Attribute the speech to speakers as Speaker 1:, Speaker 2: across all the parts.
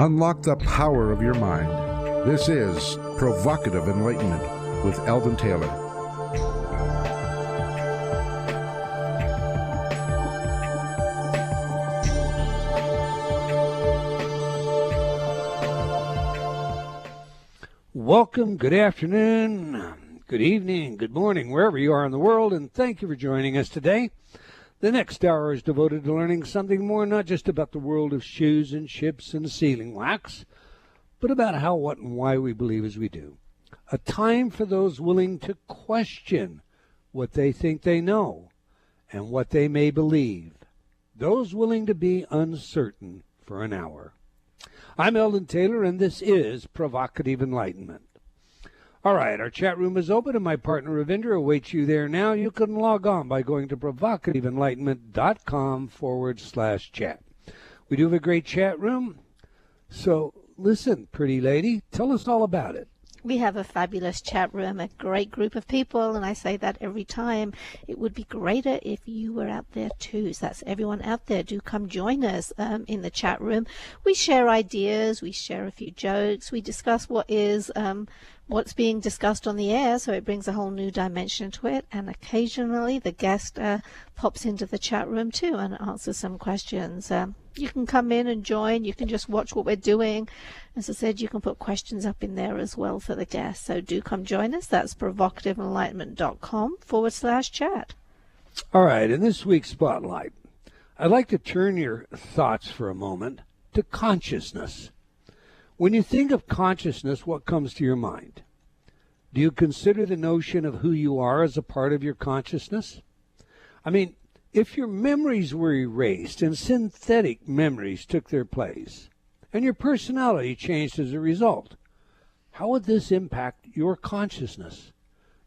Speaker 1: Unlock the power of your mind. This is Provocative Enlightenment with Eldon Taylor.
Speaker 2: Welcome, good afternoon, good evening, good morning, wherever you are in the world, and thank you for joining us today. The next hour is devoted to learning something more, not just about the world of shoes and ships and sealing wax, but about how, what, and why we believe as we do. A time for those willing to question what they think they know and what they may believe. Those willing to be uncertain for an hour. I'm Eldon Taylor, and this is Provocative Enlightenment. All right, our chat room is open, and my partner Ravindra awaits you there now. You can log on by going to provocativeenlightenment.com/chat. We do have a great chat room, so listen, pretty lady, tell us all about it.
Speaker 3: We have a fabulous chat room, a great group of people, and I say that every time. It would be greater if you were out there too. So that's everyone out there. Do come join us in the chat room. We share ideas, we share a few jokes, we discuss what's being discussed on the air, so it brings a whole new dimension to it, and occasionally the guest pops into the chat room too and answers some questions. You can come in and join. You can just watch what we're doing. As I said, you can put questions up in there as well for the guests. So do come join us. That's provocativeenlightenment.com/chat.
Speaker 2: All right, in this week's Spotlight, I'd like to turn your thoughts for a moment to consciousness. When you think of consciousness, what comes to your mind? Do you consider the notion of who you are as a part of your consciousness? I mean, if your memories were erased and synthetic memories took their place, and your personality changed as a result, how would this impact your consciousness,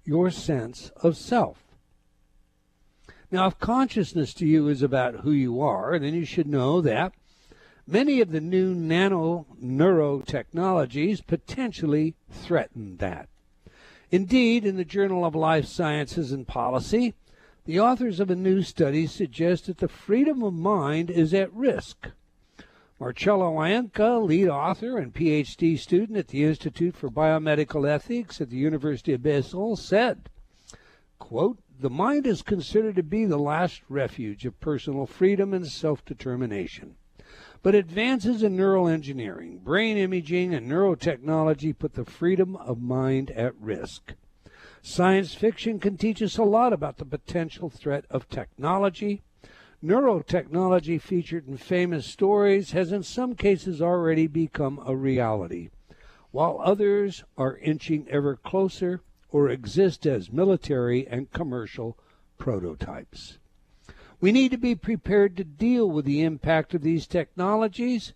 Speaker 2: your sense of self? Now, if consciousness to you is about who you are, then you should know that many of the new neurotechnologies potentially threaten that. Indeed, in the Journal of Life Sciences and Policy, the authors of a new study suggest that the freedom of mind is at risk. Marcello Ianca, lead author and PhD student at the Institute for Biomedical Ethics at the University of Basel, said, quote, "The mind is considered to be the last refuge of personal freedom and self-determination. But advances in neural engineering, brain imaging, and neurotechnology put the freedom of mind at risk. Science fiction can teach us a lot about the potential threat of technology. Neurotechnology featured in famous stories has in some cases already become a reality, while others are inching ever closer or exist as military and commercial prototypes. We need to be prepared to deal with the impact of these technologies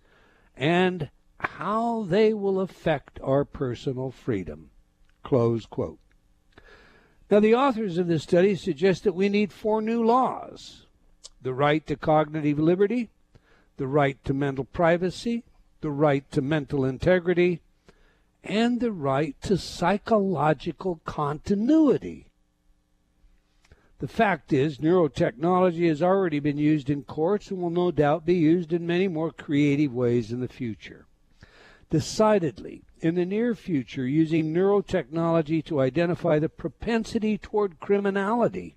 Speaker 2: and how they will affect our personal freedom." Close quote. Now, the authors of this study suggest that we need 4 new laws: the right to cognitive liberty, the right to mental privacy, the right to mental integrity, and the right to psychological continuity. The fact is, neurotechnology has already been used in courts and will no doubt be used in many more creative ways in the future. Decidedly, in the near future, using neurotechnology to identify the propensity toward criminality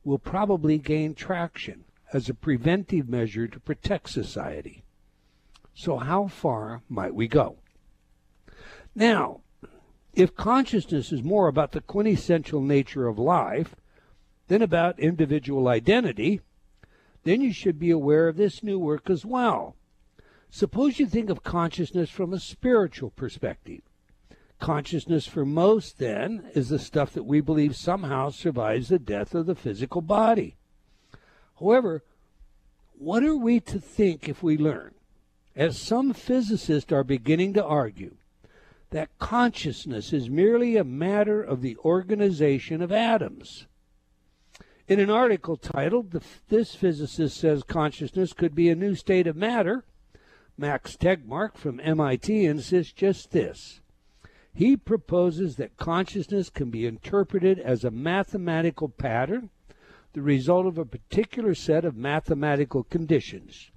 Speaker 2: will probably gain traction as a preventive measure to protect society. So how far might we go? Now, if consciousness is more about the quintessential nature of life than about individual identity, then you should be aware of this new work as well. Suppose you think of consciousness from a spiritual perspective. Consciousness for most, then, is the stuff that we believe somehow survives the death of the physical body. However, what are we to think if we learn, as some physicists are beginning to argue, that consciousness is merely a matter of the organization of atoms? In an article titled, "This Physicist Says Consciousness Could Be a New State of Matter," Max Tegmark from MIT insists just this. He proposes that consciousness can be interpreted as a mathematical pattern, the result of a particular set of mathematical conditions.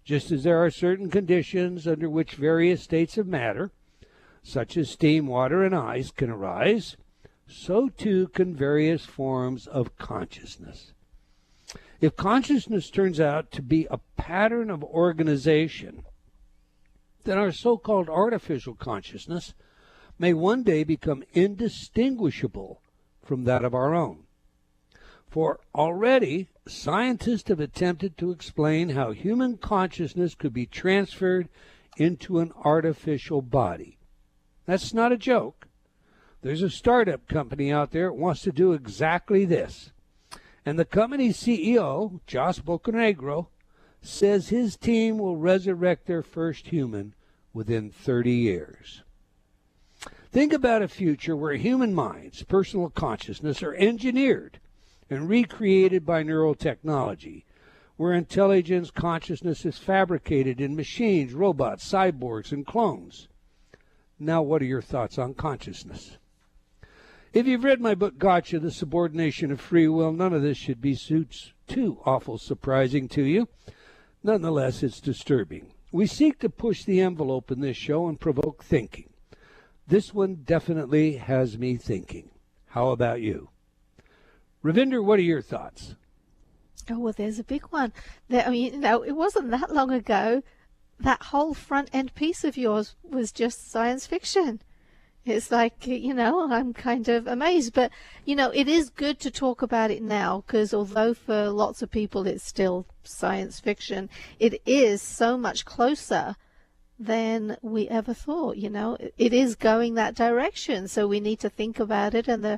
Speaker 2: Just as there are certain conditions under which various states of matter, such as steam, water, and ice, can arise, so too can various forms of consciousness. If consciousness turns out to be a pattern of organization, then our so-called artificial consciousness may one day become indistinguishable from that of our own. For already, scientists have attempted to explain how human consciousness could be transferred into an artificial body. That's not a joke. There's a startup company out there that wants to do exactly this. And the company's CEO, Josh Bocanegro, says his team will resurrect their first human within 30 years. Think about a future where human minds, personal consciousness, are engineered and recreated by neurotechnology, where intelligence, consciousness is fabricated in machines, robots, cyborgs, and clones. Now, what are your thoughts on consciousness? If you've read my book, Gotcha, The Subordination of Free Will, none of this should be too awful surprising to you. Nonetheless, it's disturbing. We seek to push the envelope in this show and provoke thinking. This one definitely has me thinking. How about you? Ravinder, what are your thoughts?
Speaker 3: Oh, well, there's a big one. It wasn't that long ago. That whole front end piece of yours was just science fiction. It's like, I'm kind of amazed. But, it is good to talk about it now, because although for lots of people it's still science fiction, it is so much closer than we ever thought. It is going that direction. So we need to think about it and the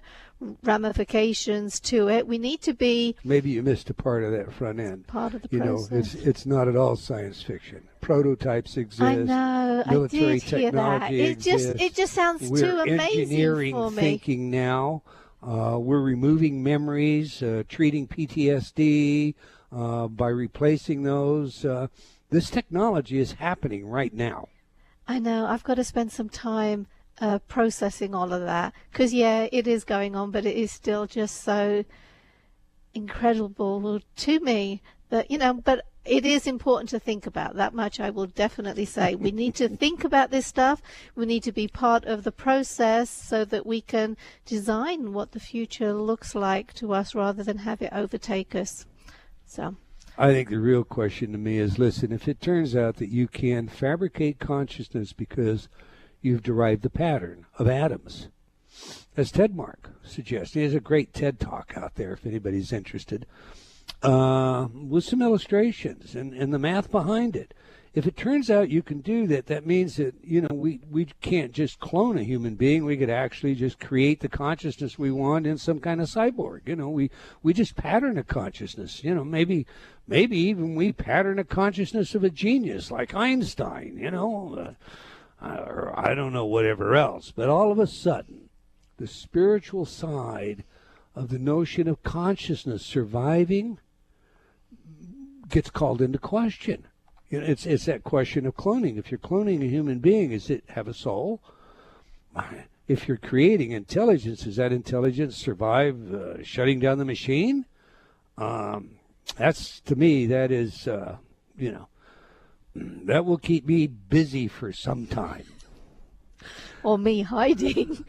Speaker 3: ramifications to it. We need to be...
Speaker 2: Maybe you missed a part of that front end.
Speaker 3: Part of the process.
Speaker 2: It's not at all science fiction. Prototypes exist.
Speaker 3: I know.
Speaker 2: Military
Speaker 3: I did hear that. It just sounds too amazing
Speaker 2: engineering
Speaker 3: for me.
Speaker 2: thinking now. We're removing memories, treating PTSD by replacing those. This technology is happening right now.
Speaker 3: I know. I've got to spend some time processing all of that, because it is going on, but it is still just so incredible to me that but it is important to think about. That much I will definitely say. We need to think about this stuff. We need to be part of the process so that we can design what the future looks like to us rather than have it overtake us. So
Speaker 2: I think the real question to me is, listen, if it turns out that you can fabricate consciousness because you've derived the pattern of atoms, as Ted Mark suggests, he has a great TED Talk out there if anybody's interested, with some illustrations and the math behind it. If it turns out you can do that, that means that, we can't just clone a human being. We could actually just create the consciousness we want in some kind of cyborg. We just pattern a consciousness. Maybe even we pattern a consciousness of a genius like Einstein, or I don't know, whatever else. But all of a sudden, the spiritual side of the notion of consciousness surviving gets called into question. It's that question of cloning. If you're cloning a human being, does it have a soul? If you're creating intelligence, does that intelligence survive shutting down the machine? That's, to me, that is, that will keep me busy for some time.
Speaker 3: Or me hiding.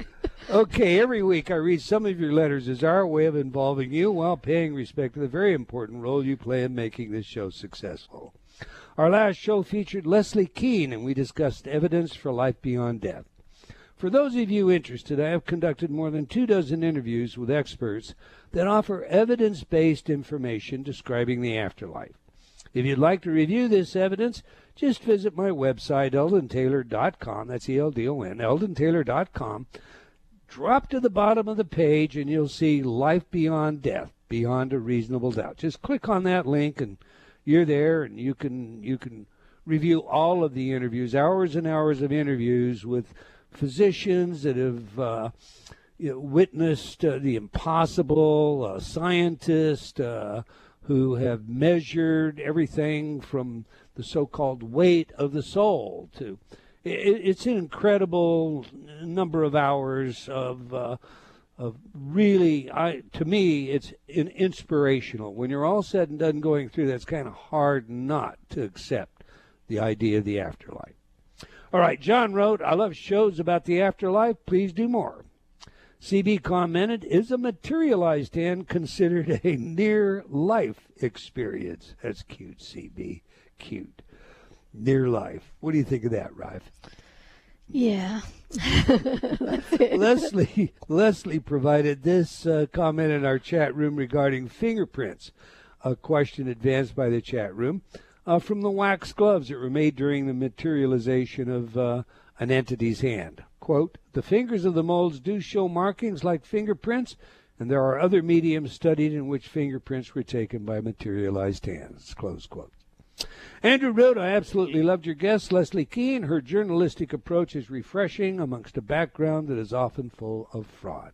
Speaker 2: Okay, every week I read some of your letters as our way of involving you while paying respect to the very important role you play in making this show successful. Our last show featured Leslie Kean, and we discussed evidence for life beyond death. For those of you interested, I have conducted more than 24 interviews with experts that offer evidence-based information describing the afterlife. If you'd like to review this evidence, just visit my website, eldontaylor.com. That's E-L-D-O-N, eldontaylor.com. Drop to the bottom of the page, and you'll see Life Beyond Death, Beyond a Reasonable Doubt. Just click on that link, and you're there, and you can review all of the interviews, hours and hours of interviews with physicians that have witnessed the impossible, scientists who have measured everything from the so-called weight of the soul to... It's an incredible number of hours of really, to me, it's inspirational. When you're all said and done going through that, it's kind of hard not to accept the idea of the afterlife. All right, John wrote, I love shows about the afterlife. Please do more. CB commented, is a materialized hand considered a near-life experience? That's cute, CB. Cute. Near life. What do you think of that, Rive?
Speaker 3: Yeah. That's it.
Speaker 2: Leslie provided this comment in our chat room regarding fingerprints, a question advanced by the chat room, from the wax gloves that were made during the materialization of an entity's hand. Quote, the fingers of the molds do show markings like fingerprints, and there are other mediums studied in which fingerprints were taken by materialized hands. Close quote. Andrew wrote, I absolutely loved your guest, Leslie Keene. Her journalistic approach is refreshing amongst a background that is often full of fraud.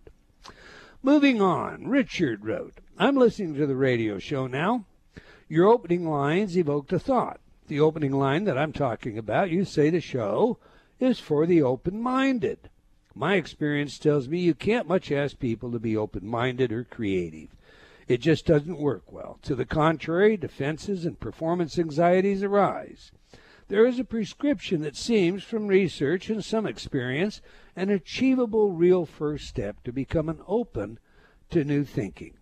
Speaker 2: Moving on, Richard wrote, I'm listening to the radio show now. Your opening lines evoked a thought. The opening line that I'm talking about, you say the show is for the open-minded. My experience tells me you can't much ask people to be open-minded or creative. It just doesn't work well. To the contrary, defenses and performance anxieties arise. There is a prescription that seems, from research and some experience, an achievable real first step to becoming open to new thinking.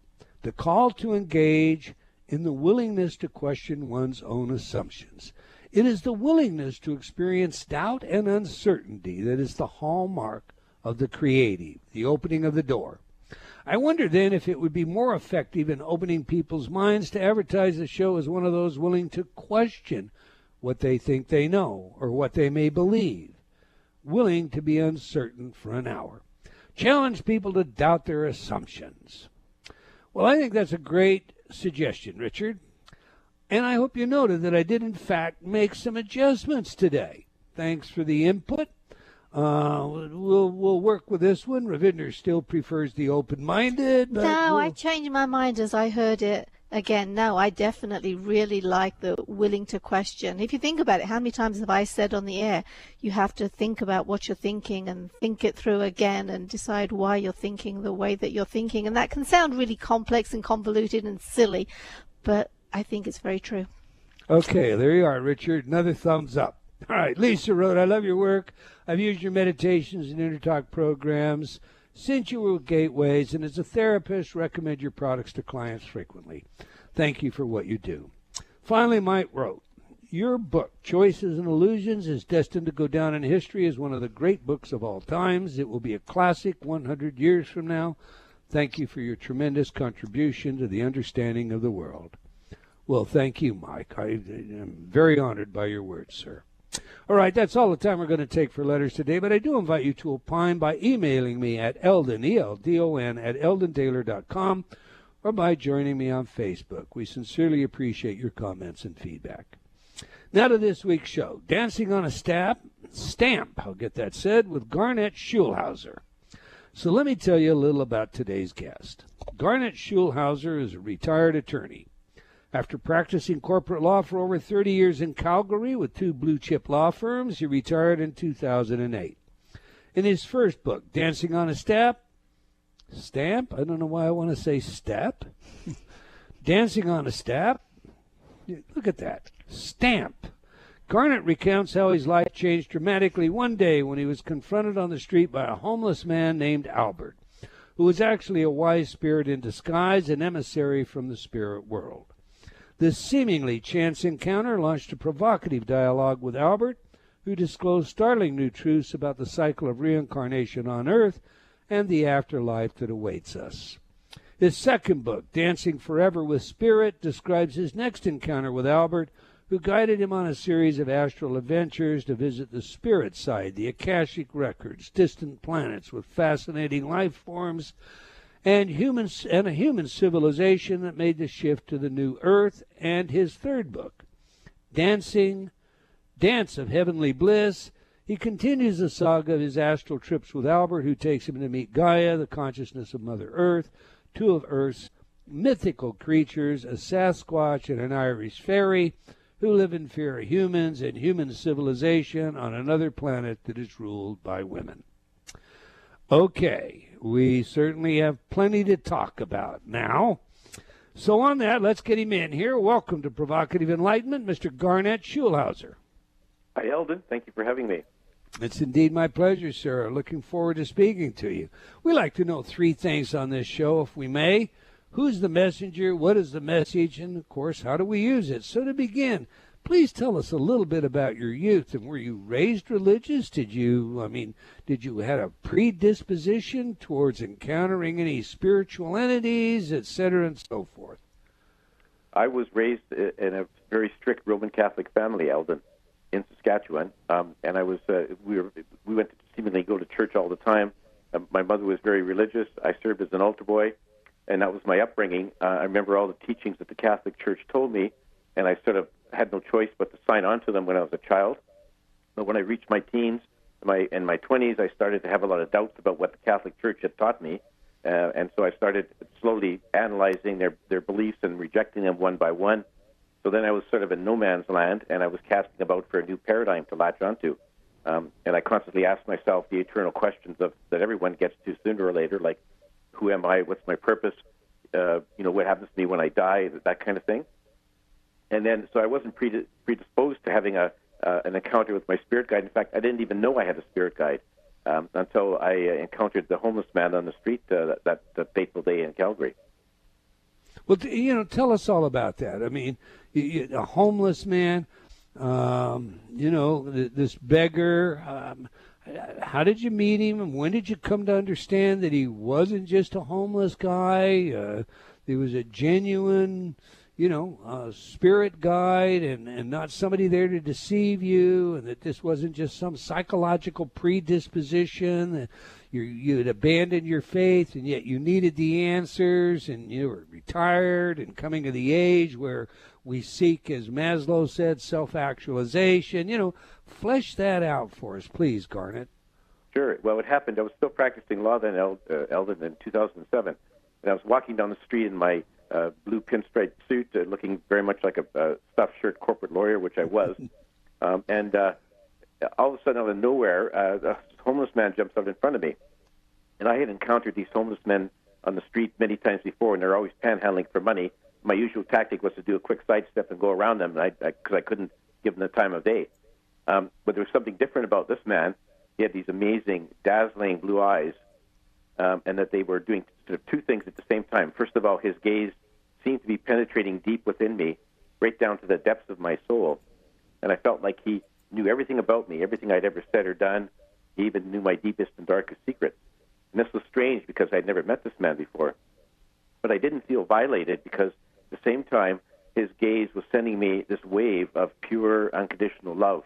Speaker 2: The call to engage in the willingness to question one's own assumptions. It is the willingness to experience doubt and uncertainty that is the hallmark of the creative, the opening of the door. I wonder then if it would be more effective in opening people's minds to advertise the show as one of those willing to question what they think they know or what they may believe, willing to be uncertain for an hour. Challenge people to doubt their assumptions. Well, I think that's a great suggestion, Richard. And I hope you noted that I did, in fact, make some adjustments today. Thanks for the input. We'll work with this one. Ravinder still prefers the open-minded.
Speaker 3: No, I changed my mind as I heard it again. No, I definitely really like the willing to question. If you think about it, how many times have I said on the air, you have to think about what you're thinking and think it through again and decide why you're thinking the way that you're thinking. And that can sound really complex and convoluted and silly, but I think it's very true.
Speaker 2: Okay, there you are, Richard. Another thumbs up. All right, Lisa wrote, I love your work. I've used your meditations and InnerTalk programs since you were with Gateways, and as a therapist, recommend your products to clients frequently. Thank you for what you do. Finally, Mike wrote, your book, Choices and Illusions, is destined to go down in history as one of the great books of all times. It will be a classic 100 years from now. Thank you for your tremendous contribution to the understanding of the world. Well, thank you, Mike. I am very honored by your words, sir. All right, that's all the time we're going to take for letters today, but I do invite you to opine by emailing me at Eldon, E-L-D-O-N, at eldontaylor.com, or by joining me on Facebook. We sincerely appreciate your comments and feedback. Now to this week's show, Dancing on a Stamp, I'll get that said, with Garnet Schulhauser. So let me tell you a little about today's guest. Garnet Schulhauser is a retired attorney. After practicing corporate law for over 30 years in Calgary with 2 blue-chip law firms, he retired in 2008. In his first book, Dancing on a Stamp? I don't know why I want to say step. Dancing on a Stamp? Look at that. Stamp. Garnet recounts how his life changed dramatically one day when he was confronted on the street by a homeless man named Albert, who was actually a wise spirit in disguise, an emissary from the spirit world. This seemingly chance encounter launched a provocative dialogue with Albert, who disclosed startling new truths about the cycle of reincarnation on Earth and the afterlife that awaits us. His second book, Dancing Forever with Spirit, describes his next encounter with Albert, who guided him on a series of astral adventures to visit the spirit side, the Akashic records, distant planets with fascinating life forms, and a human civilization that made the shift to the new Earth. And his third book, Dance of Heavenly Bliss, he continues the saga of his astral trips with Albert, who takes him to meet Gaia, the consciousness of Mother Earth, 2 of Earth's mythical creatures, a Sasquatch and an Irish fairy, who live in fear of humans and human civilization on another planet that is ruled by women. Okay, we certainly have plenty to talk about now. So on that, let's get him in here. Welcome to Provocative Enlightenment, Mr. Garnet Schulhauser.
Speaker 4: Hi, Eldon. Thank you for having me.
Speaker 2: It's indeed my pleasure, sir. Looking forward to speaking to you. We like to know three things on this show, if we may. Who's the messenger? What is the message? And, of course, how do we use it? So to begin, please tell us a little bit about your youth. And were you raised religious? Did you have a predisposition towards encountering any spiritual entities, etc., and so forth?
Speaker 4: I was raised in a very strict Roman Catholic family, Eldon, in Saskatchewan, and I was we went to seemingly go to church all the time. My mother was very religious. I served as an altar boy, and that was my upbringing. I remember all the teachings that the Catholic Church told me, and I sort of had no choice but to sign on to them when I was a child. But when I reached my teens, in my 20s, I started to have a lot of doubts about what the Catholic Church had taught me, and so I started slowly analyzing their beliefs and rejecting them one by one. So then I was sort of in no man's land, and I was casting about for a new paradigm to latch onto. And I constantly asked myself the eternal questions that everyone gets to sooner or later, like, who am I? What's my purpose? What happens to me when I die? That kind of thing. And then, so I wasn't predisposed to having an encounter with my spirit guide. In fact, I didn't even know I had a spirit guide until I encountered the homeless man on the street that fateful day in Calgary.
Speaker 2: Well, tell us all about that. I mean, a homeless man, this beggar. How did you meet him, and when did you come to understand that he wasn't just a homeless guy? He was a genuine, spirit guide and not somebody there to deceive you, and that this wasn't just some psychological predisposition, that you had abandoned your faith and yet you needed the answers, and you were retired and coming to the age where we seek, as Maslow said, self-actualization. Flesh that out for us, please, Garnet.
Speaker 4: Sure. Well, it happened. I was still practicing law then, Eldon, in 2007, and I was walking down the street in my blue pinstripe suit, looking very much like a stuffed shirt corporate lawyer, which I was. And all of a sudden, out of nowhere, a homeless man jumps out in front of me. And I had encountered these homeless men on the street many times before, and they're always panhandling for money. My usual tactic was to do a quick sidestep and go around them, because I couldn't give them the time of day. But there was something different about this man. He had these amazing, dazzling blue eyes, and that they were doing sort of two things at the same time. First of all, his gaze seemed to be penetrating deep within me, right down to the depths of my soul. And I felt like he knew everything about me, everything I'd ever said or done. He even knew my deepest and darkest secrets. And this was strange because I'd never met this man before. But I didn't feel violated because at the same time, his gaze was sending me this wave of pure, unconditional love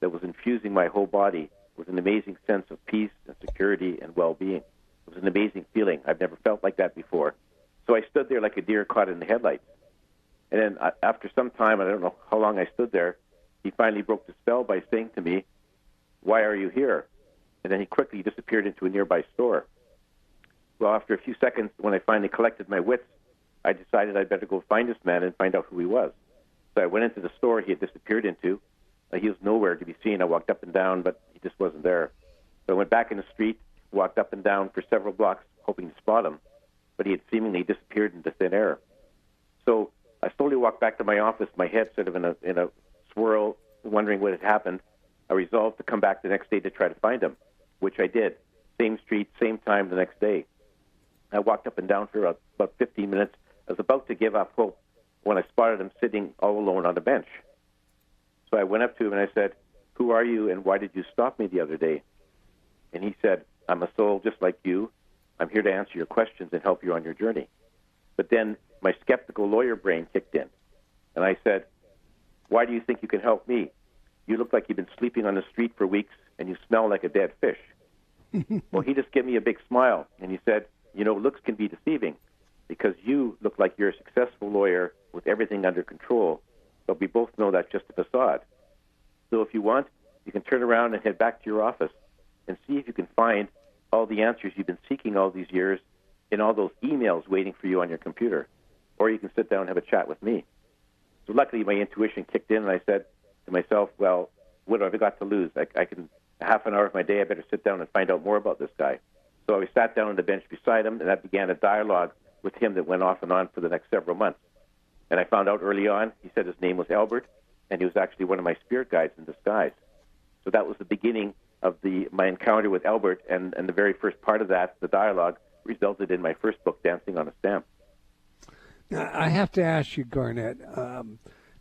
Speaker 4: that was infusing my whole body with an amazing sense of peace and security and well-being. It was an amazing feeling. I've never felt like that before. So I stood there like a deer caught in the headlights. And then after some time, I don't know how long I stood there, he finally broke the spell by saying to me, "Why are you here?" And then he quickly disappeared into a nearby store. Well, after a few seconds, when I finally collected my wits, I decided I'd better go find this man and find out who he was. So I went into the store he had disappeared into. He was nowhere to be seen. I walked up and down, but he just wasn't there. So I went back in the street, walked up and down for several blocks, hoping to spot him, but he had seemingly disappeared into thin air. So I slowly walked back to my office, my head sort of in a swirl, wondering what had happened. I resolved to come back the next day to try to find him, which I did. Same street, same time the next day. I walked up and down for about 15 minutes. I was about to give up hope when I spotted him sitting all alone on a bench. So I went up to him and I said, "Who are you and why did you stop me the other day?" And he said, "I'm a soul just like you. I'm here to answer your questions and help you on your journey." But then my skeptical lawyer brain kicked in. And I said, "Why do you think you can help me? You look like you've been sleeping on the street for weeks and you smell like a dead fish." Well, he just gave me a big smile and he said, "Looks can be deceiving because you look like you're a successful lawyer with everything under control, but we both know that's just a facade. So if you want, you can turn around and head back to your office and see if you can find all the answers you've been seeking all these years in all those emails waiting for you on your computer. Or you can sit down and have a chat with me." So luckily my intuition kicked in and I said to myself, well, what have I got to lose? I can, half an hour of my day, I better sit down and find out more about this guy. So I sat down on the bench beside him and I began a dialogue with him that went off and on for the next several months. And I found out early on, he said his name was Albert, and he was actually one of my spirit guides in disguise. So that was the beginning of my encounter with Albert, and the very first part of that, the dialogue, resulted in my first book, Dancing on a Stamp.
Speaker 2: Now, I have to ask you, Garnet,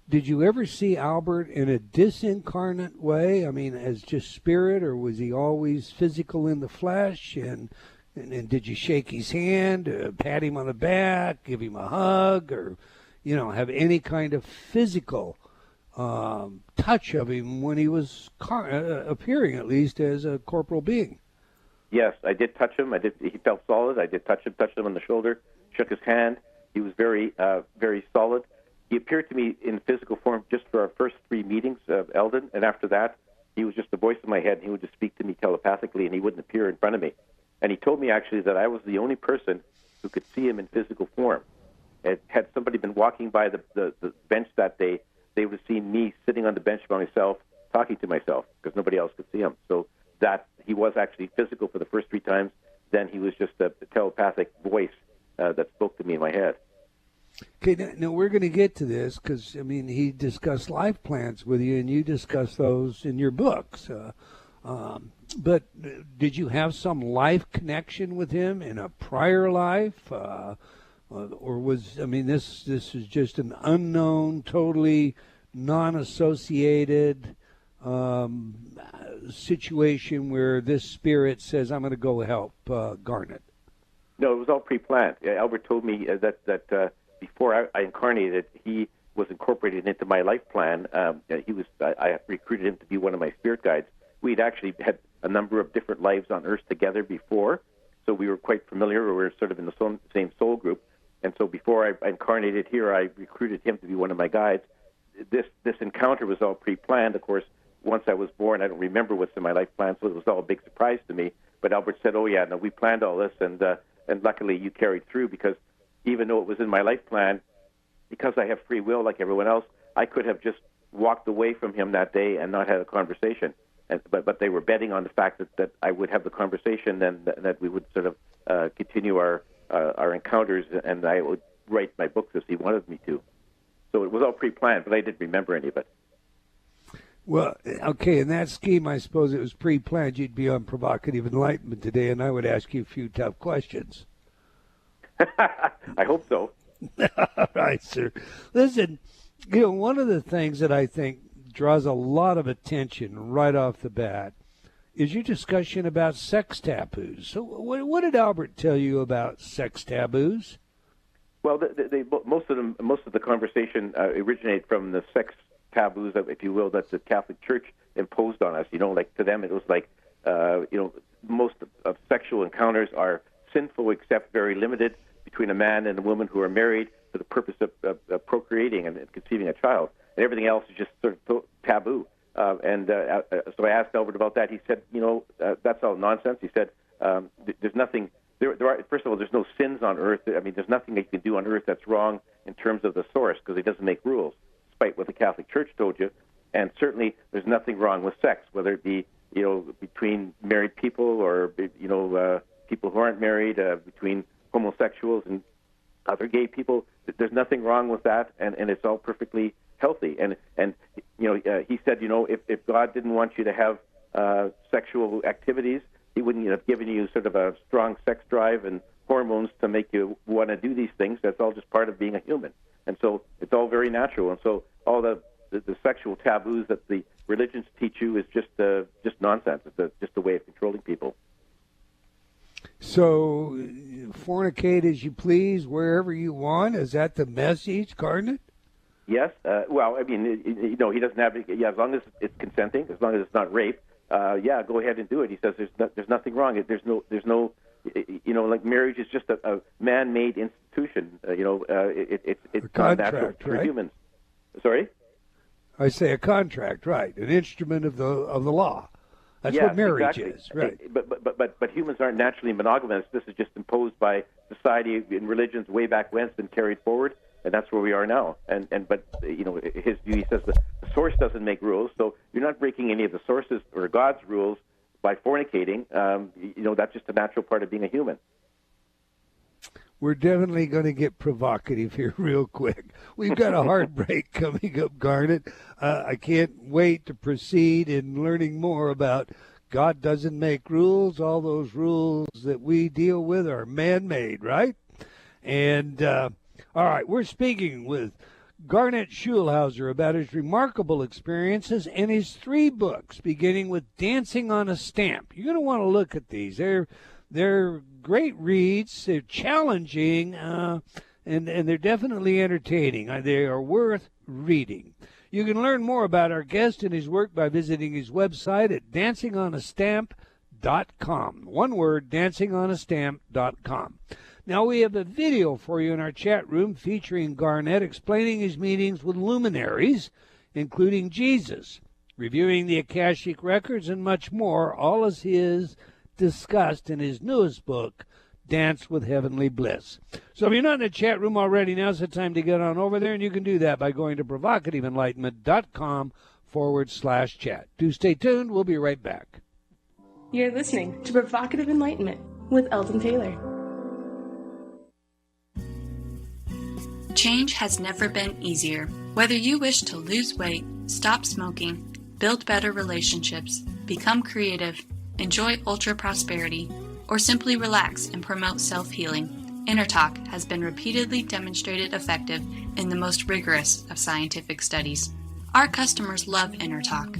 Speaker 2: did you ever see Albert in a disincarnate way? I mean, as just spirit, or was he always physical in the flesh? And did you shake his hand, pat him on the back, give him a hug, or, have any kind of physical touch of him when he was appearing, at least, as a corporal being?
Speaker 4: Yes, I did touch him. He felt solid. I did touched him on the shoulder, shook his hand. He was very, very solid. He appeared to me in physical form just for our first 3 meetings, Eldon, and after that, he was just the voice in my head, and he would just speak to me telepathically, and he wouldn't appear in front of me. And he told me, actually, that I was the only person who could see him in physical form. And had somebody been walking by the bench that day, they would have seen me sitting on the bench by myself, talking to myself, because nobody else could see him. So that he was actually physical for the first 3 times. Then he was just a telepathic voice that spoke to me in my head.
Speaker 2: Okay, now we're going to get to this because, he discussed life plans with you, and you discuss those in your books. But did you have some life connection with him in a prior life? Or was, this is just an unknown, totally non-associated situation where this spirit says, I'm going to go help Garnet?
Speaker 4: No, it was all pre-planned. Albert told me that before I incarnated, he was incorporated into my life plan. I recruited him to be one of my spirit guides. We'd actually had a number of different lives on Earth together before, so we were quite familiar. We were sort of in the same soul group. And so before I incarnated here, I recruited him to be one of my guides. This encounter was all pre-planned. Of course, once I was born, I don't remember what's in my life plan, so it was all a big surprise to me. But Albert said, oh, yeah, no, we planned all this, and luckily you carried through, because even though it was in my life plan, because I have free will like everyone else, I could have just walked away from him that day and not had a conversation. But they were betting on the fact that I would have the conversation, and that we would sort of continue our encounters, and I would write my books as he wanted me to. So it was all pre-planned, but I didn't remember any of it.
Speaker 2: Well, okay, in that scheme, I suppose it was pre-planned. You'd be on Provocative Enlightenment today, and I would ask you a few tough questions.
Speaker 4: I hope so.
Speaker 2: All right, sir. Listen, one of the things that I think draws a lot of attention right off the bat is your discussion about sex taboos. So what did Albert tell you about sex taboos?
Speaker 4: Well, most of the conversation originated from the sex taboos, if you will, that the Catholic Church imposed on us. Like to them, it was like, most of sexual encounters are sinful except very limited between a man and a woman who are married for the purpose of procreating and conceiving a child. And everything else is just sort of taboo. So I asked Albert about that. He said, that's all nonsense. He said, there's nothing. First of all, there's no sins on earth. There's nothing that you can do on earth that's wrong in terms of the source, because it doesn't make rules, despite what the Catholic Church told you. And certainly, there's nothing wrong with sex, whether it be, between married people or, people who aren't married, between homosexuals and other gay people. There's nothing wrong with that, and it's all perfectly healthy. And he said, if God didn't want you to have sexual activities, he wouldn't have given you sort of a strong sex drive and hormones to make you want to do these things. That's all just part of being a human. And so it's all very natural. And so all the sexual taboos that the religions teach you is just nonsense. It's just a way of controlling people.
Speaker 2: So fornicate as you please, wherever you want. Is that the message, Garnet?
Speaker 4: Yes. Well, he doesn't have to, as long as it's consenting, as long as it's not rape. Go ahead and do it. He says there's nothing wrong. There's no, like marriage is just a man-made institution. It's not natural for humans. Sorry?
Speaker 2: I say a contract, right? An instrument of the law. That's what marriage is, right?
Speaker 4: But humans aren't naturally monogamous. This is just imposed by society and religions way back when. It's been carried forward, and that's where we are now. But his view, he says the source doesn't make rules, so you're not breaking any of the sources or God's rules by fornicating. That's just a natural part of being a human.
Speaker 2: we're definitely going to get provocative here real quick. We've got a heartbreak coming up, Garnet. I can't wait to proceed in learning more about God doesn't make rules. All those rules that we deal with are man-made, right? And, all right, we're speaking with Garnet Schulhauser about his remarkable experiences and his 3 books, beginning with Dancing on a Stamp. You're going to want to look at these. They're great reads. They're challenging, and they're definitely entertaining. They are worth reading. You can learn more about our guest and his work by visiting his website at dancingonastamp.com. One word, dancingonastamp.com. Now we have a video for you in our chat room featuring Garnet explaining his meetings with luminaries, including Jesus, reviewing the Akashic records, and much more. All is discussed in his newest book, Dance with Heavenly Bliss. So if you're not in the chat room already, now's the time to get on over there, and you can do that by going to provocativeenlightenment.com/chat. Do stay tuned. We'll be right back.
Speaker 5: You're listening to Provocative Enlightenment with Eldon Taylor.
Speaker 6: Change has never been easier. Whether you wish to lose weight, stop smoking, build better relationships, become creative, enjoy ultra prosperity, or simply relax and promote self-healing, Inner Talk has been repeatedly demonstrated effective in the most rigorous of scientific studies. Our customers love Inner Talk.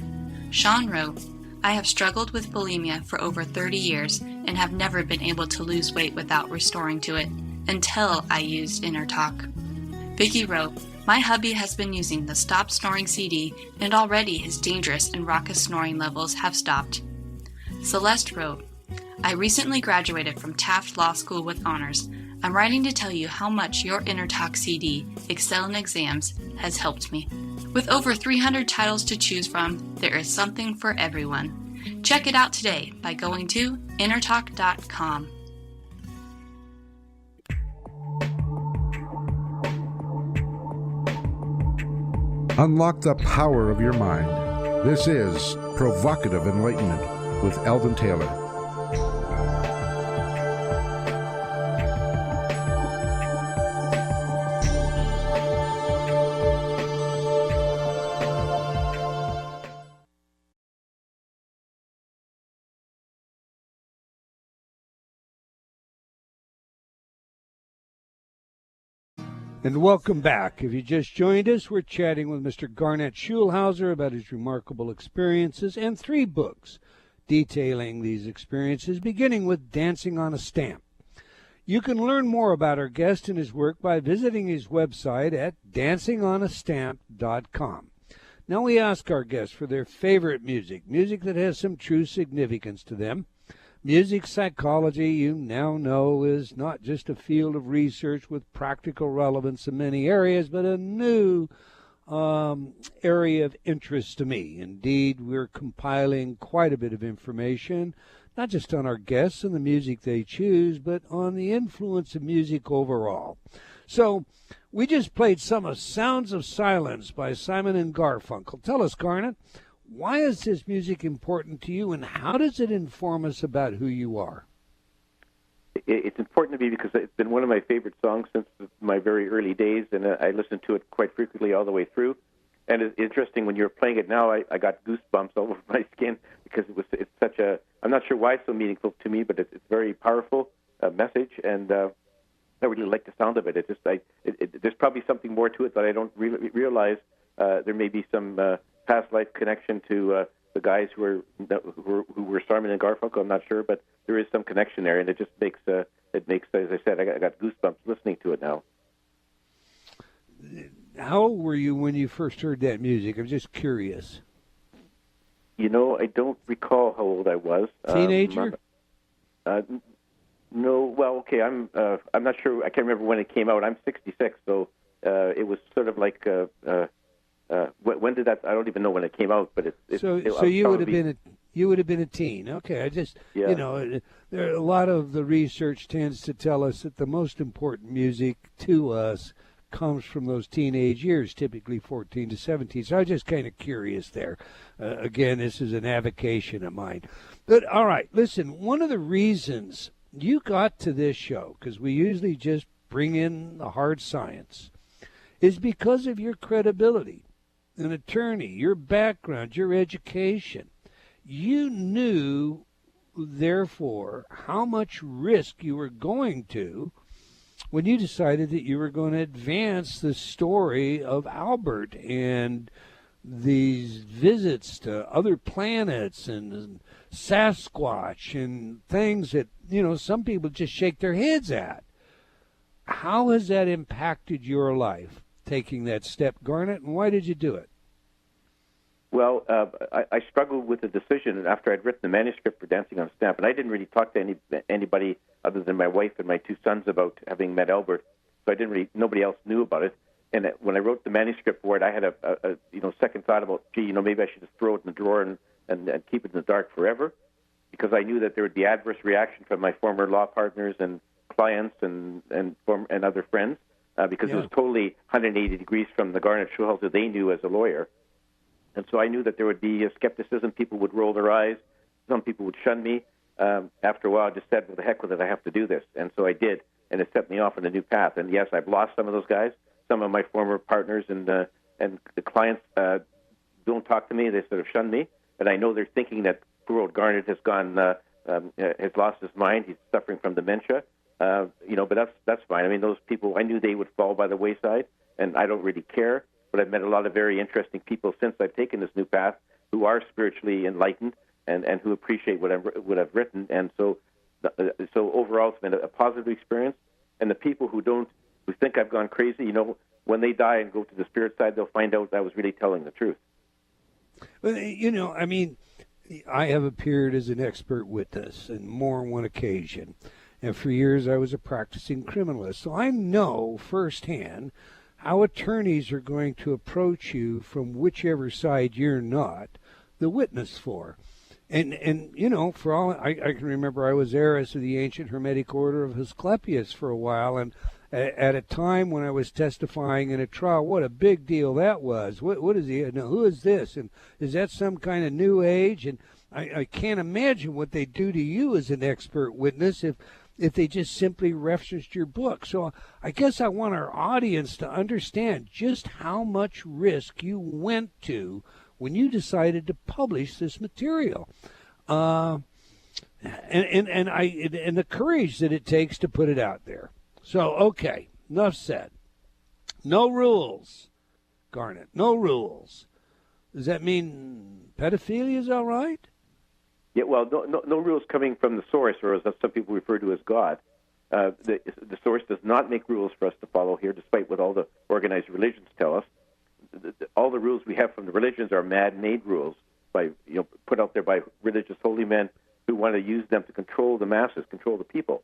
Speaker 6: Sean wrote, "I have struggled with bulimia for over 30 years and have never been able to lose weight without restoring to it until I used Inner Talk." Vicky wrote, "My hubby has been using the Stop Snoring CD and already his dangerous and raucous snoring levels have stopped." Celeste wrote, "I recently graduated from Taft Law School with honors. I'm writing to tell you how much your Inner Talk CD, Excel in Exams, has helped me. With over 300 titles to choose from, there is something for everyone. Check it out today by going to innertalk.com.
Speaker 1: Unlock the power of your mind. This is Provocative Enlightenment with Eldon Taylor.
Speaker 2: And welcome back. If you just joined us, we're chatting with Mr. Garnet Schulhauser about his remarkable experiences and 3 books detailing these experiences, beginning with Dancing on a Stamp. You can learn more about our guest and his work by visiting his website at dancingonastamp.com. Now we ask our guests for their favorite music that has some true significance to them. Music psychology, you now know, is not just a field of research with practical relevance in many areas, but a new area of interest to me. Indeed, we're compiling quite a bit of information, not just on our guests and the music they choose, but on the influence of music overall. So we just played some of Sounds of Silence by Simon and Garfunkel. Tell us, Garnet, why is this music important to you, and how does it inform us about who you are?
Speaker 4: It's important to me because it's been one of my favorite songs since my very early days, and I listen to it quite frequently all the way through. And it's interesting, when you're playing it now, I got goosebumps all over my skin because it's such a, I'm not sure why it's so meaningful to me, but it's very powerful message, and I really like the sound of it. There's probably something more to it that I don't realize. There may be some past life connection to the guys who were Simon and Garfunkel. I'm not sure, but there is some connection there, and it just makes as I said, I got goosebumps listening to it now.
Speaker 2: How old were you when you first heard that music? I'm just curious.
Speaker 4: You know, I don't recall how old I was.
Speaker 2: Teenager?
Speaker 4: No. Well, okay. I'm not sure. I can't remember when it came out. I'm 66, so it was sort of like. When did that? I don't even know when it came out, but
Speaker 2: So you would have been a teen. Okay, you know, a lot of the research tends to tell us that the most important music to us comes from those teenage years, typically 14 to 17. So I was just kind of curious there. Again, this is an avocation of mine. But all right, listen. One of the reasons you got to this show, because we usually just bring in the hard science, is because of your credibility, an attorney, your background, your education. You knew, therefore, how much risk you were going to when you decided that you were going to advance the story of Albert and these visits to other planets and Sasquatch and things that, some people just shake their heads at. How has that impacted your life, taking that step, Garnet, and why did you do it?
Speaker 4: Well, I struggled with the decision after I'd written the manuscript for Dancing on a Stamp, and I didn't really talk to anybody other than my wife and my two sons about having met Albert, so nobody else knew about it. And when I wrote the manuscript for it, I had a second thought about, maybe I should just throw it in the drawer and keep it in the dark forever, because I knew that there would be adverse reaction from my former law partners and clients and other friends, because it was totally 180 degrees from the Garnet Schulhauser they knew as a lawyer. And so I knew that there would be skepticism. People would roll their eyes. Some people would shun me. After a while, I just said, well, the heck with it, I have to do this. And so I did, and it set me off on a new path. And yes, I've lost some of those guys. Some of my former partners and the clients don't talk to me. They sort of shun me. And I know they're thinking that poor old Garnet has lost his mind. He's suffering from dementia. But that's fine. I mean, those people, I knew they would fall by the wayside, and I don't really care. But I've met a lot of very interesting people since I've taken this new path who are spiritually enlightened and who appreciate what I've written. And so overall, it's been a positive experience. And the people who think I've gone crazy, when they die and go to the spirit side, they'll find out I was really telling the truth.
Speaker 2: Well, I have appeared as an expert witness on more than one occasion. And for years, I was a practicing criminalist. So I know firsthand how attorneys are going to approach you from whichever side you're not the witness for. And for all, I can remember I was heiress of the ancient Hermetic Order of Asclepius for a while, and at a time when I was testifying in a trial, what a big deal that was. What is he? Who is this? And is that some kind of new age? And I can't imagine what they do to you as an expert witness if they just simply referenced your book. So I guess I want our audience to understand just how much risk you went to when you decided to publish this material, and the courage that it takes to put it out there. So, okay, enough said. No rules, Garnet, no rules. Does that mean pedophilia is all right?
Speaker 4: Yeah, well, no rules coming from the source, or as some people refer to as God. The source does not make rules for us to follow here, despite what all the organized religions tell us. All the rules we have from the religions are man-made rules put out there by religious holy men who want to use them to control the masses, control the people.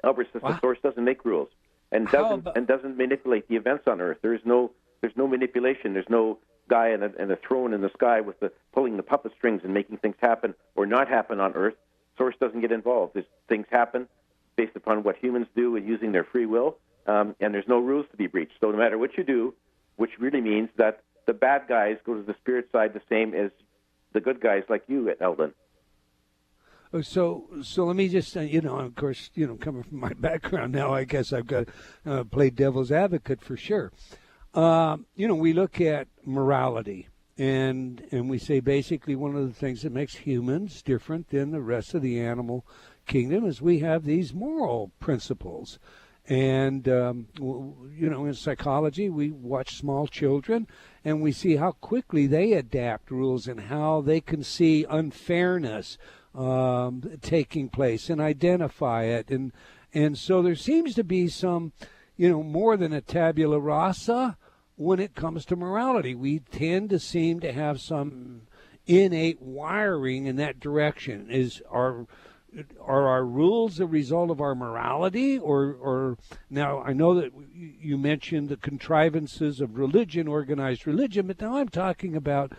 Speaker 4: Albert says the source doesn't make rules and doesn't manipulate the events on Earth. There's no manipulation. There's no guy in a throne in the sky with pulling the puppet strings and making things happen or not happen on Earth. Source doesn't get involved. Things happen based upon what humans do and using their free will, and there's no rules to be breached. So no matter what you do, which really means that the bad guys go to the spirit side the same as the good guys like you, Eldon.
Speaker 2: So let me just, of course, coming from my background now, I guess I've got to play devil's advocate for sure. We look at morality, and we say basically one of the things that makes humans different than the rest of the animal kingdom is we have these moral principles. And, in psychology, we watch small children, and we see how quickly they adapt rules and how they can see unfairness taking place and identify it. And so there seems to be some, more than a tabula rasa when it comes to morality. We tend to seem to have some innate wiring in that direction. Are our rules a result of our morality, or now I know that you mentioned the contrivances of religion, organized religion, but now I'm talking about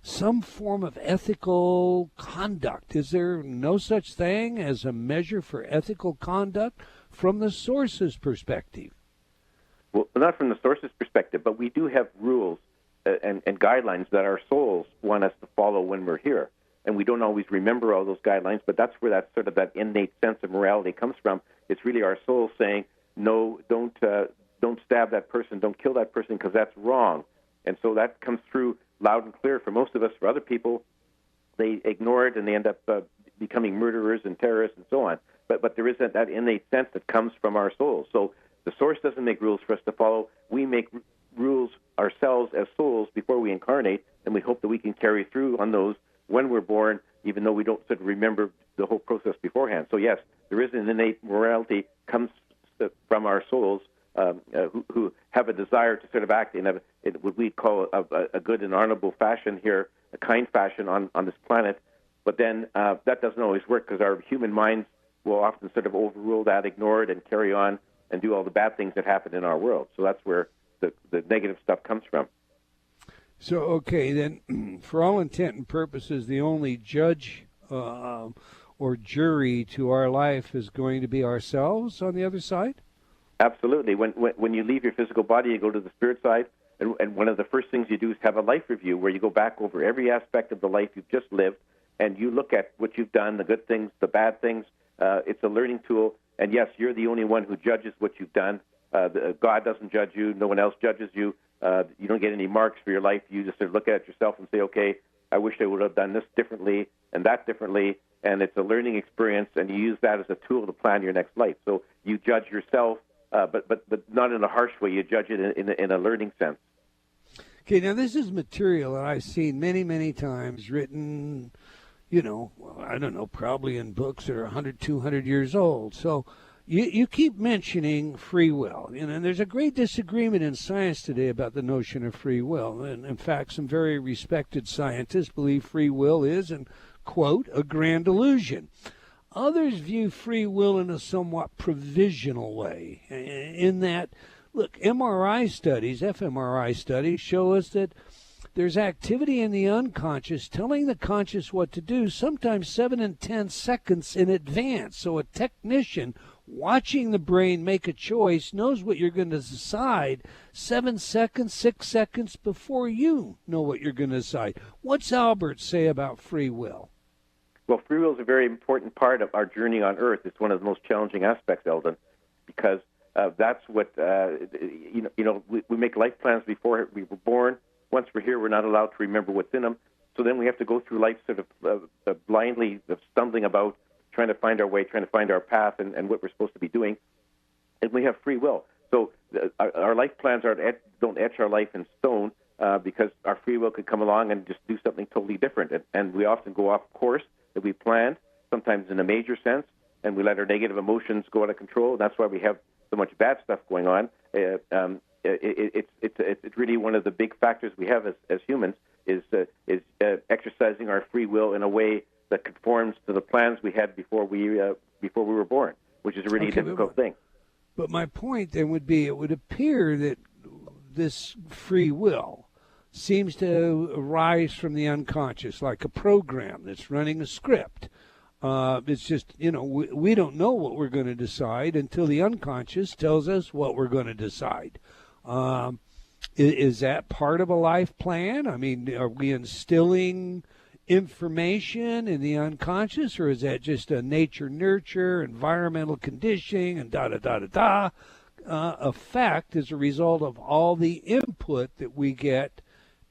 Speaker 2: some form of ethical conduct. Is there no such thing as a measure for ethical conduct from the source's perspective?
Speaker 4: Well, not from the source's perspective, but we do have rules and guidelines that our souls want us to follow when we're here. and we don't always remember all those guidelines, but that's where that sort of that innate sense of morality comes from. It's really our soul saying, no, don't stab that person, don't kill that person, because that's wrong. And so that comes through loud and clear for most of us. For other people, they ignore it and they end up becoming murderers and terrorists and so on. But there isn't that innate sense that comes from our souls. So the source doesn't make rules for us to follow. We make rules ourselves as souls before we incarnate, and we hope that we can carry through on those when we're born, even though we don't sort of remember the whole process beforehand. So yes, there is an innate morality comes from our souls who have a desire to sort of act in what we'd call a good and honorable fashion here, a kind fashion on this planet. But then that doesn't always work because our human minds will often sort of overrule that, ignore it, and carry on and do all the bad things that happen in our world. So that's where the negative stuff comes from.
Speaker 2: So, okay, then, for all intent and purposes, the only judge or jury to our life is going to be ourselves on the other side?
Speaker 4: Absolutely. When you leave your physical body, you go to the spirit side, and one of the first things you do is have a life review where you go back over every aspect of the life you've just lived, and you look at what you've done, the good things, the bad things. It's a learning tool, and yes, you're the only one who judges what you've done. God doesn't judge you. No one else judges you. You don't get any marks for your life. You just sort of look at yourself and say, okay, I wish I would have done this differently and that differently, and it's a learning experience, and you use that as a tool to plan your next life. So you judge yourself, but not in a harsh way. You judge it in a learning sense.
Speaker 2: Okay, now this is material that I've seen many, many times written, I don't know, probably in books that are 100, 200 years old. So you keep mentioning free will, and there's a great disagreement in science today about the notion of free will. And in fact, some very respected scientists believe free will is, and quote, a grand illusion. Others view free will in a somewhat provisional way, in that, look, fMRI studies show us that there's activity in the unconscious telling the conscious what to do, sometimes 7 and 10 seconds in advance. So a technician watching the brain make a choice knows what you're going to decide 7 seconds, 6 seconds before you know what you're going to decide. What's Albert say about free will?
Speaker 4: Well, free will is a very important part of our journey on Earth. It's one of the most challenging aspects, Eldon, because that's what, we make life plans before we were born. Once we're here, we're not allowed to remember what's in them. So then we have to go through life sort of blindly stumbling about, trying to find our way, trying to find our path and what we're supposed to be doing. And we have free will. So our life plans don't etch our life in stone because our free will could come along and just do something totally different. And we often go off course that we planned, sometimes in a major sense, and we let our negative emotions go out of control. And that's why we have so much bad stuff going on. It's really one of the big factors we have as humans is exercising our free will in a way that conforms to the plans we had before we were born, which is a really difficult thing.
Speaker 2: But my point then would be, it would appear that this free will seems to arise from the unconscious, like a program that's running a script. It's just, we don't know what we're going to decide until the unconscious tells us what we're going to decide. Is that part of a life plan? I mean, are we instilling information in the unconscious, or is that just a nature-nurture, environmental conditioning, and effect as a result of all the input that we get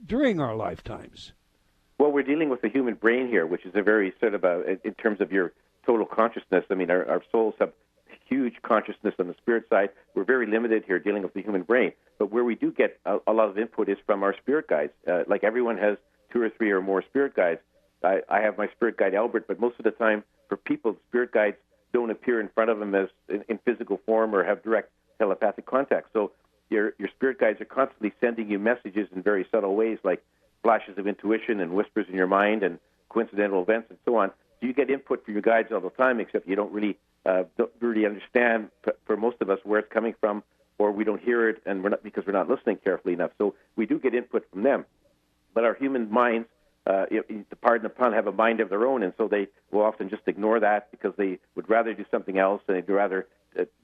Speaker 2: during our lifetimes?
Speaker 4: Well, we're dealing with the human brain here, which is a very sort of in terms of your total consciousness. I mean, our souls have huge consciousness on the spirit side. We're very limited here dealing with the human brain. But where we do get a lot of input is from our spirit guides. Like everyone has 2 or 3 or more spirit guides. I have my spirit guide, Albert, but most of the time for people, spirit guides don't appear in front of them as in physical form or have direct telepathic contact. So your spirit guides are constantly sending you messages in very subtle ways, like flashes of intuition and whispers in your mind and coincidental events and so on. So you get input from your guides all the time, except you don't really understand, for most of us, where it's coming from, or we don't hear it, and because we're not listening carefully enough. So we do get input from them. But our human minds, pardon the pun, have a mind of their own, and so they will often just ignore that because they would rather do something else, and they'd rather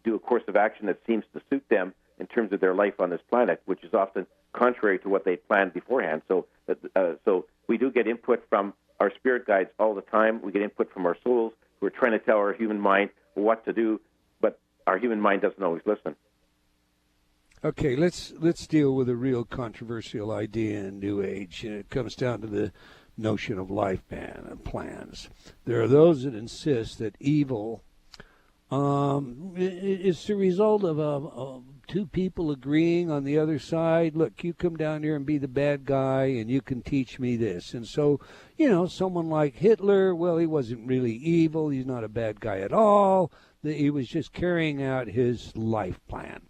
Speaker 4: do a course of action that seems to suit them in terms of their life on this planet, which is often contrary to what they planned beforehand. So we do get input from our spirit guides all the time. We get input from our souls. We're trying to tell our human mind what to do, but our human mind doesn't always listen.
Speaker 2: Okay, let's deal with a real controversial idea in New Age, and it comes down to the notion of life plans. There are those that insist that evil is the result of two people agreeing on the other side. Look, you come down here and be the bad guy, and you can teach me this. And so, someone like Hitler, well, he wasn't really evil. He's not a bad guy at all. He was just carrying out his life plan.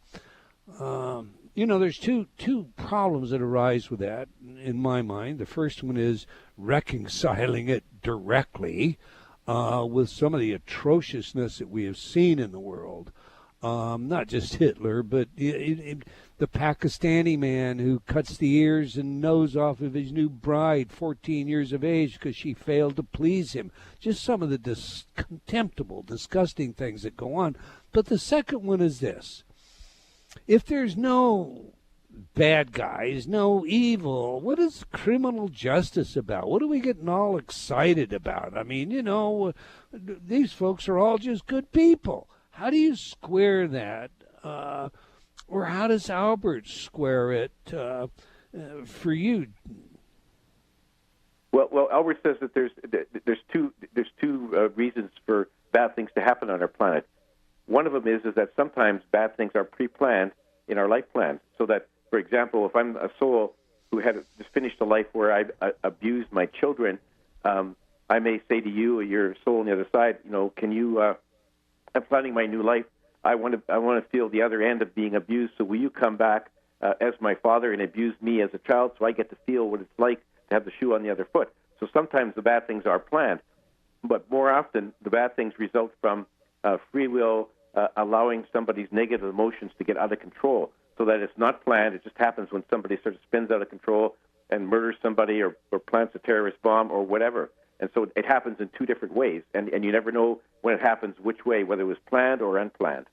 Speaker 2: There's two problems that arise with that, in my mind. The first one is reconciling it directly with some of the atrociousness that we have seen in the world. Not just Hitler, but the Pakistani man who cuts the ears and nose off of his new bride, 14 years of age, because she failed to please him. Just some of the contemptible, disgusting things that go on. But the second one is this. If there's no bad guys, no evil, what is criminal justice about? What are we getting all excited about? I mean, these folks are all just good people. How do you square that? Or how does Albert square it for you?
Speaker 4: Well, Albert says that there's two reasons for bad things to happen on our planet. One of them is that sometimes bad things are pre-planned in our life plans. So that, for example, if I'm a soul who had just finished a life where I abused my children, I may say to you, your soul on the other side, can you? I'm planning my new life. I want to feel the other end of being abused. So will you come back as my father and abuse me as a child, so I get to feel what it's like to have the shoe on the other foot? So sometimes the bad things are planned, but more often the bad things result from free will. Allowing somebody's negative emotions to get out of control, so that it's not planned. It just happens when somebody sort of spins out of control and murders somebody or plants a terrorist bomb or whatever. And so it happens in two different ways, and you never know when it happens which way, whether it was planned or unplanned.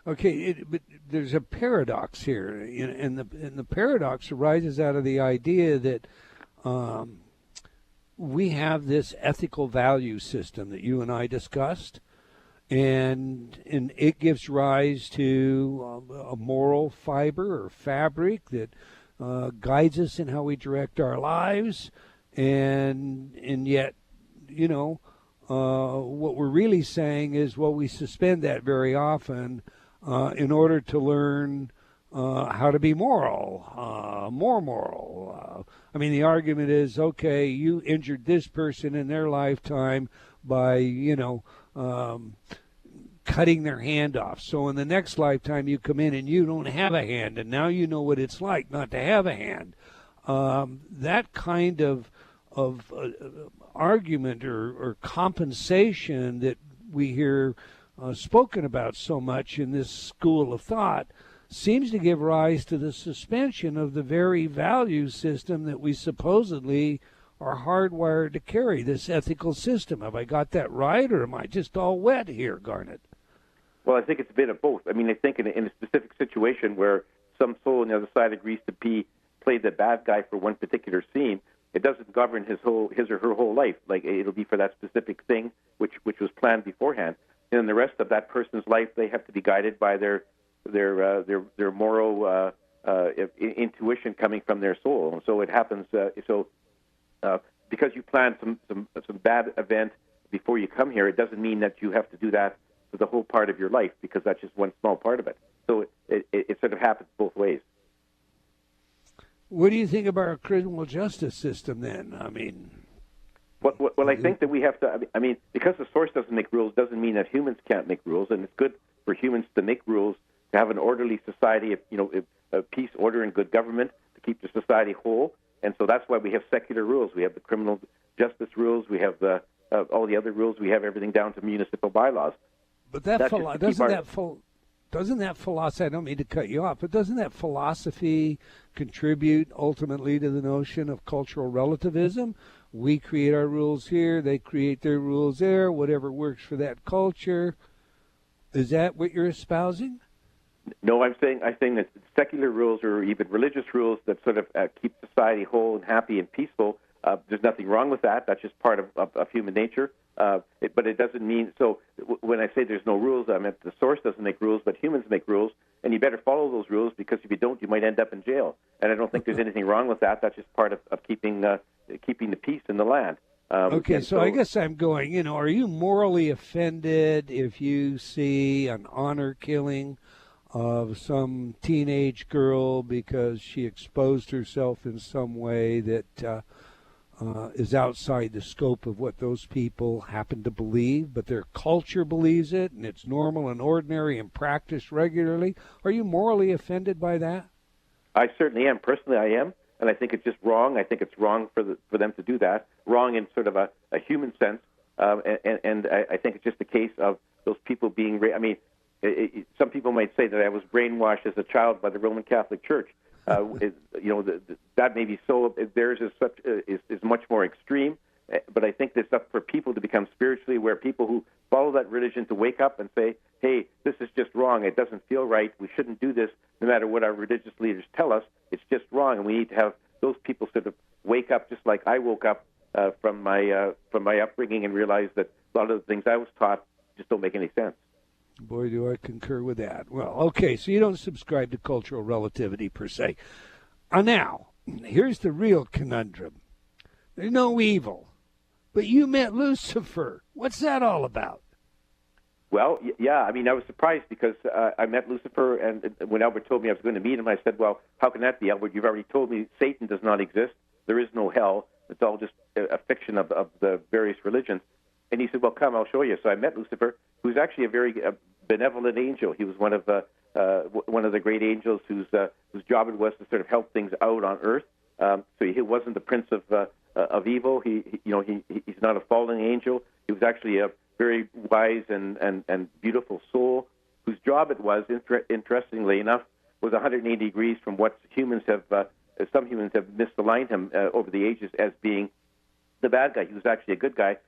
Speaker 2: Okay, but there's a paradox here, and the paradox arises out of the idea that we have this ethical value system that you and I discussed. And it gives rise to a moral fiber or fabric that guides us in how we direct our lives. And yet, what we're really saying is, well, we suspend that very often in order to learn how to be moral, more moral. The argument is, okay, you injured this person in their lifetime by, cutting their hand off. So in the next lifetime you come in and you don't have a hand, and now you know what it's like not to have a hand. That kind of argument or compensation that we hear spoken about so much in this school of thought seems to give rise to the suspension of the very value system that we supposedly are hardwired to carry, this ethical system. Have I got that right, or am I just all wet here, Garnet?
Speaker 4: Well, I think it's a bit of both. I think in a specific situation where some soul on the other side agrees to play the bad guy for one particular scene, it doesn't govern his or her whole life. Like, it'll be for that specific thing which was planned beforehand. And then the rest of that person's life, they have to be guided by their moral intuition coming from their soul. And so it happens. Because you plan some bad event before you come here, it doesn't mean that you have to do that for the whole part of your life, because that's just one small part of it. So it sort of happens both ways.
Speaker 2: What do you think about our criminal justice system then?
Speaker 4: Well, I think that we have to. Because the source doesn't make rules, doesn't mean that humans can't make rules, and it's good for humans to make rules, to have an orderly society, of peace, order, and good government, to keep the society whole. And so that's why we have secular rules. We have the criminal justice rules. We have all the other rules. We have everything down to municipal bylaws.
Speaker 2: But doesn't that philosophy, I don't mean to cut you off, but doesn't that philosophy contribute ultimately to the notion of cultural relativism? We create our rules here, they create their rules there, whatever works for that culture. Is that what you're espousing?
Speaker 4: No, I'm saying that secular rules or even religious rules that sort of keep society whole and happy and peaceful, There's nothing wrong with that. That's just part of human nature. But it doesn't mean, so when I say there's no rules, I meant the source doesn't make rules, but humans make rules, and you better follow those rules, because if you don't, you might end up in jail. And I don't think there's anything wrong with that. That's just part of keeping the peace in the land.
Speaker 2: Okay, so I guess I'm going, are you morally offended if you see an honor killing of some teenage girl because she exposed herself in some way that is outside the scope of what those people happen to believe, but their culture believes it, and it's normal and ordinary and practiced regularly? Are you morally offended by that?
Speaker 4: I certainly am. Personally, I am. And I think it's just wrong. I think it's wrong for them to do that. Wrong in sort of a human sense. And I think it's just a case of those people being. Some people might say that I was brainwashed as a child by the Roman Catholic Church. That may be so. Theirs is much more extreme. But I think it's up for people to become spiritually aware. People who follow that religion to wake up and say, "Hey, this is just wrong. It doesn't feel right. We shouldn't do this, no matter what our religious leaders tell us. It's just wrong." And we need to have those people sort of wake up, just like I woke up from my upbringing and realized that a lot of the things I was taught just don't make any sense.
Speaker 2: Boy, do I concur with that. Well, okay, so you don't subscribe to cultural relativity per se. Now, here's the real conundrum. There's no evil, but you met Lucifer. What's that all about?
Speaker 4: Well, yeah, I was surprised because I met Lucifer, and when Albert told me I was going to meet him, I said, well, how can that be, Albert? You've already told me Satan does not exist. There is no hell. It's all just a fiction of the various religions. And he said, well, come, I'll show you. So I met Lucifer, who's actually a very benevolent angel. He was one of the great angels whose job it was to sort of help things out on earth. So he wasn't the prince of evil. He's not a fallen angel. He was actually a very wise and beautiful soul whose job it was, interestingly enough, was 180 degrees from what some humans have misaligned him over the ages as being the bad guy. He was actually a good guy.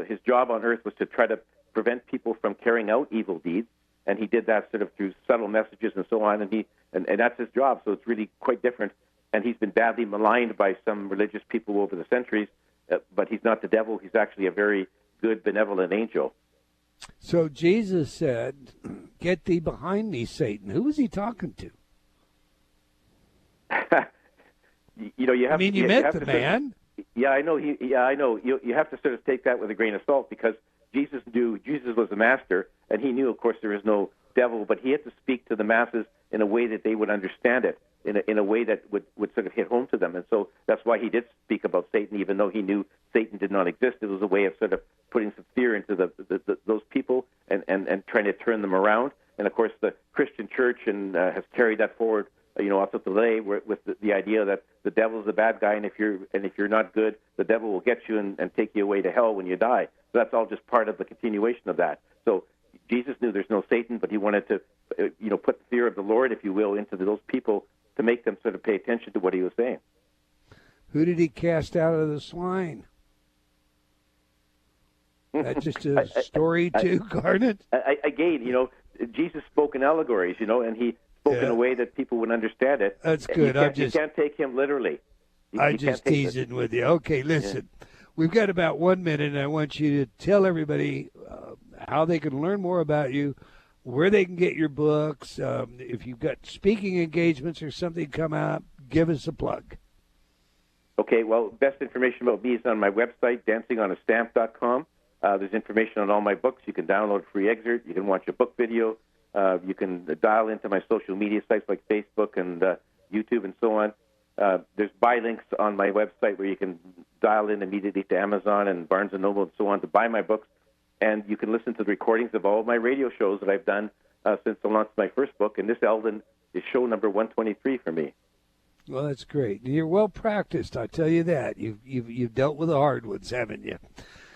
Speaker 4: His job on earth was to try to prevent people from carrying out evil deeds, and he did that sort of through subtle messages and so on, and that's his job, so it's really quite different. And he's been badly maligned by some religious people over the centuries, but he's not the devil. He's actually a very good, benevolent angel.
Speaker 2: So Jesus said, "Get thee behind me, Satan." Who was he talking to?
Speaker 4: You have.
Speaker 2: You met the man.
Speaker 4: Yeah, I know. I know. You have to sort of take that with a grain of salt, because Jesus was a master, and he knew, of course, there is no devil, but he had to speak to the masses in a way that they would understand it, in a way that would sort of hit home to them. And so that's why he did speak about Satan, even though he knew Satan did not exist. It was a way of sort of putting some fear into those people and trying to turn them around. And of course, the Christian Church has carried that forward, up to today, with the idea that the devil's the bad guy, and if you're not good, the devil will get you and take you away to hell when you die. So that's all just part of the continuation of that. So Jesus knew there's no Satan, but he wanted to, put the fear of the Lord, if you will, into those people to make them sort of pay attention to what he was saying.
Speaker 2: Who did he cast out of the swine? That's just a story too, Garnet?
Speaker 4: Again, Jesus spoke in allegories, and he spoke in a way that people would understand it.
Speaker 2: That's good.
Speaker 4: You can't take him literally.
Speaker 2: I'm just teasing with you. Okay, listen. Yeah. We've got about 1 minute, and I want you to tell everybody how they can learn more about you, where they can get your books. If you've got speaking engagements or something come out, give us a plug.
Speaker 4: Okay, well, best information about me is on my website, dancingonastamp.com. There's information on all my books. You can download a free excerpt. You can watch a book video. You can dial into my social media sites like Facebook and YouTube and so on. There's buy links on my website where you can dial in immediately to Amazon and Barnes & Noble and so on to buy my books. And you can listen to the recordings of all of my radio shows that I've done since the launch of my first book. And this, Eldon, is show number 123 for me.
Speaker 2: Well, that's great. You're well practiced, I tell you that. You've dealt with the hard ones, haven't you?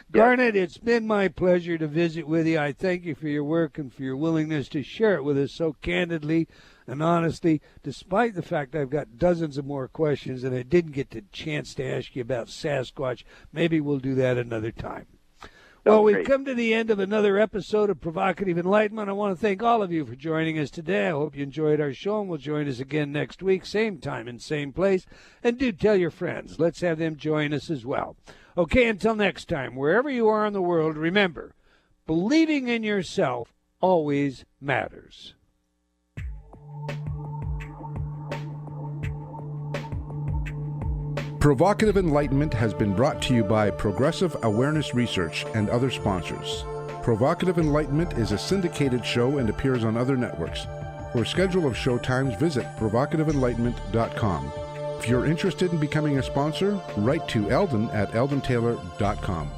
Speaker 2: Garnet, it's been my pleasure to visit with you. I thank you for your work and for your willingness to share it with us so candidly and honestly, despite the fact I've got dozens of more questions and I didn't get the chance to ask you about Sasquatch. Maybe we'll do that another time. Well, we've come to the end of another episode of Provocative Enlightenment. I want to thank all of you for joining us today. I hope you enjoyed our show, and will join us again next week, same time and same place. And do tell your friends. Let's have them join us as well. Okay, until next time, wherever you are in the world, remember, believing in yourself always matters.
Speaker 1: Provocative Enlightenment has been brought to you by Progressive Awareness Research and other sponsors. Provocative Enlightenment is a syndicated show and appears on other networks. For a schedule of show times, visit provocativeenlightenment.com. If you're interested in becoming a sponsor, write to Eldon at eldontaylor.com.